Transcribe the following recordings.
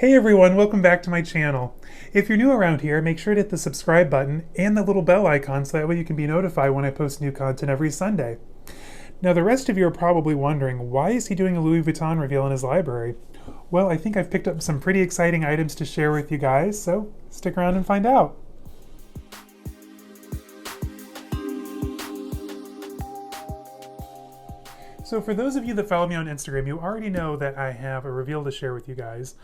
Hey everyone, welcome back to my channel. If you're new around here, make sure to hit the subscribe button and the little bell icon so that way you can be notified when I post new content every Sunday. Now the rest of you are probably wondering, why is he doing a Louis Vuitton reveal in his library? Well, I think I've picked up some pretty exciting items to share with you guys, so stick around and find out. So for those of you that follow me on Instagram, you already know that I have a reveal to share with you guys.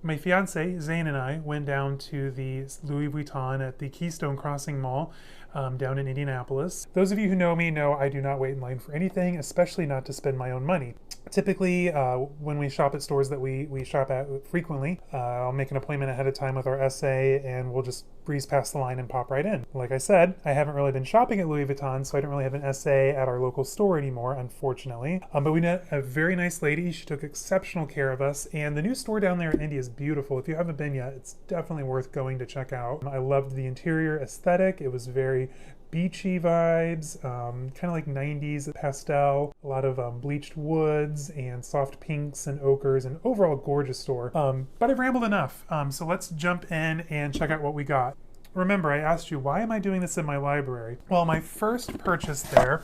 My fiance, Zane, and I went down to the Louis Vuitton at the Keystone Crossing Mall down in Indianapolis. Those of you who know me know I do not wait in line for anything, especially not to spend my own money. Typically, when we shop at stores that we shop at frequently, I'll make an appointment ahead of time with our SA and we'll just breeze past the line and pop right in. Like I said, I haven't really been shopping at Louis Vuitton, so I don't really have an SA at our local store anymore, unfortunately. But we met a very nice lady. She took exceptional care of us, and the new store down there in Indy is beautiful. If you haven't been yet, it's definitely worth going to check out. I loved the interior aesthetic. It was very beachy vibes, kind of like 90s pastel, a lot of bleached woods and soft pinks and ochres, and overall gorgeous store. But I've rambled enough, so let's jump in and check out what we got. Remember, I asked you, why am I doing this in my library? Well, my first purchase there,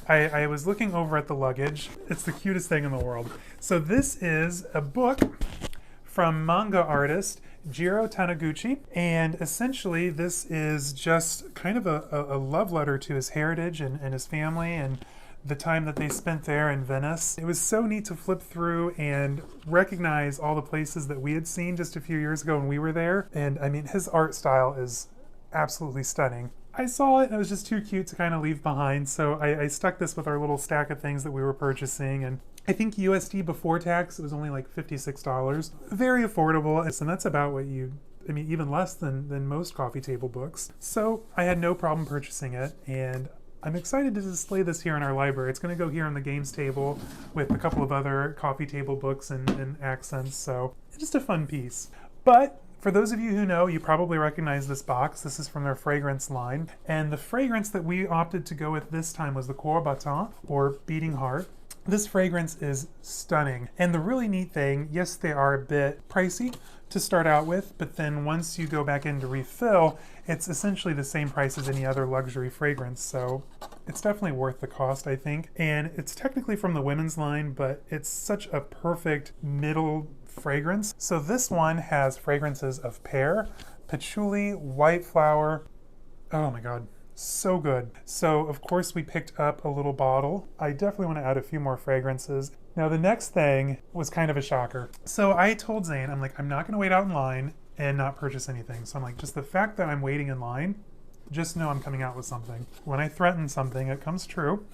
I was looking over at the luggage. It's the cutest thing in the world. So this is a book from manga artist Jiro Taniguchi, and essentially this is just kind of a love letter to his heritage and his family and the time that they spent there in Venice. It was so neat to flip through and recognize all the places that we had seen just a few years ago when we were there, and I mean, his art style is absolutely stunning. I saw it and it was just too cute to kind of leave behind, so I stuck this with our little stack of things that we were purchasing, and I think USD before tax, it was only like $56. Very affordable, and that's about what even less than most coffee table books. So I had no problem purchasing it, and I'm excited to display this here in our library. It's going to go here on the games table with a couple of other coffee table books and accents, so just a fun piece. But for those of you who know, you probably recognize this box. This is from their fragrance line, and the fragrance that we opted to go with this time was the Cœur Battant, or Beating Heart. This fragrance is stunning, and the really neat thing, yes, they are a bit pricey to start out with, but then once you go back in to refill, it's essentially the same price as any other luxury fragrance, so it's definitely worth the cost, I think. And it's technically from the women's line, but it's such a perfect middle fragrance. So this one has fragrances of pear, patchouli, white flower. Oh my god, so good. So of course we picked up a little bottle. I definitely want to add a few more fragrances. Now the next thing was kind of a shocker. So I told Zane, I'm like, I'm not going to wait out in line and not purchase anything. So I'm like, just the fact that I'm waiting in line, just know I'm coming out with something. When I threaten something, it comes true.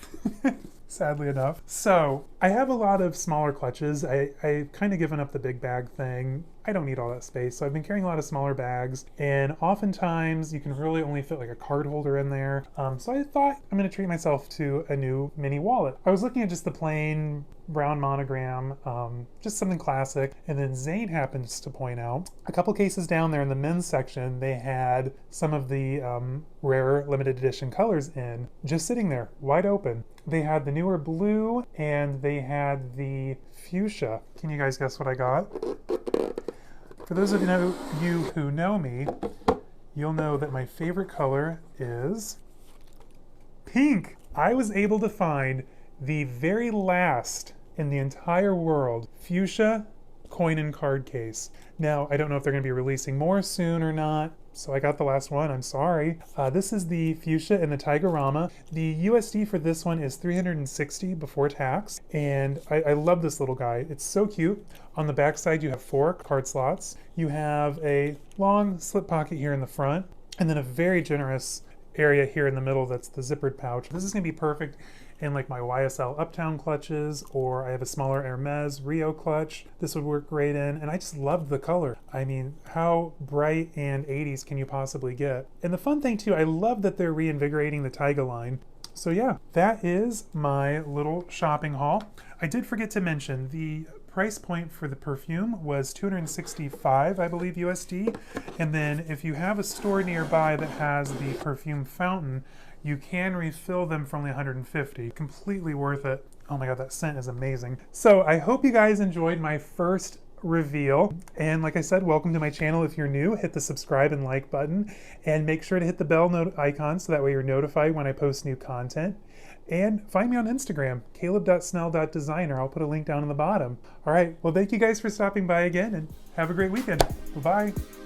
Sadly enough. So I have a lot of smaller clutches. I've kind of given up the big bag thing. I don't need all that space, so I've been carrying a lot of smaller bags, and oftentimes you can really only fit like a card holder in there. So I thought I'm going to treat myself to a new mini wallet. I was looking at just the plain brown monogram, just something classic, and then Zane happens to point out a couple cases down there in the men's section, they had some of the rare limited edition colors in, just sitting there, wide open. They had the newer blue and they had the fuchsia. Can you guys guess what I got? For those of you who know me, you'll know that my favorite color is pink. I was able to find the very last in the entire world fuchsia coin and card case. Now, I don't know if they're going to be releasing more soon or not, so I got the last one, I'm sorry. This is the fuchsia in the Tigerama. The USD for this one is $360 before tax, and I love this little guy. It's so cute. On the back side, you have 4 card slots. You have a long slip pocket here in the front, and then a very generous area here in the middle that's the zippered pouch. This is going to be perfect in like my YSL Uptown clutches, or I have a smaller Hermes Rio clutch. This would work great in, and I just love the color. I mean, how bright and 80s can you possibly get? And the fun thing too, I love that they're reinvigorating the Tyga line. So yeah, that is my little shopping haul. I did forget to mention the price point for the perfume was $265, I believe, USD. And then if you have a store nearby that has the perfume fountain, you can refill them for only $150. Completely worth it. Oh my god, that scent is amazing. So I hope you guys enjoyed my first reveal. And like I said, welcome to my channel. If you're new, hit the subscribe and like button, and make sure to hit the bell icon so that way you're notified when I post new content. And find me on Instagram, caleb.snell.designer. I'll put a link down in the bottom. All right, well, thank you guys for stopping by again, and have a great weekend. Bye-bye.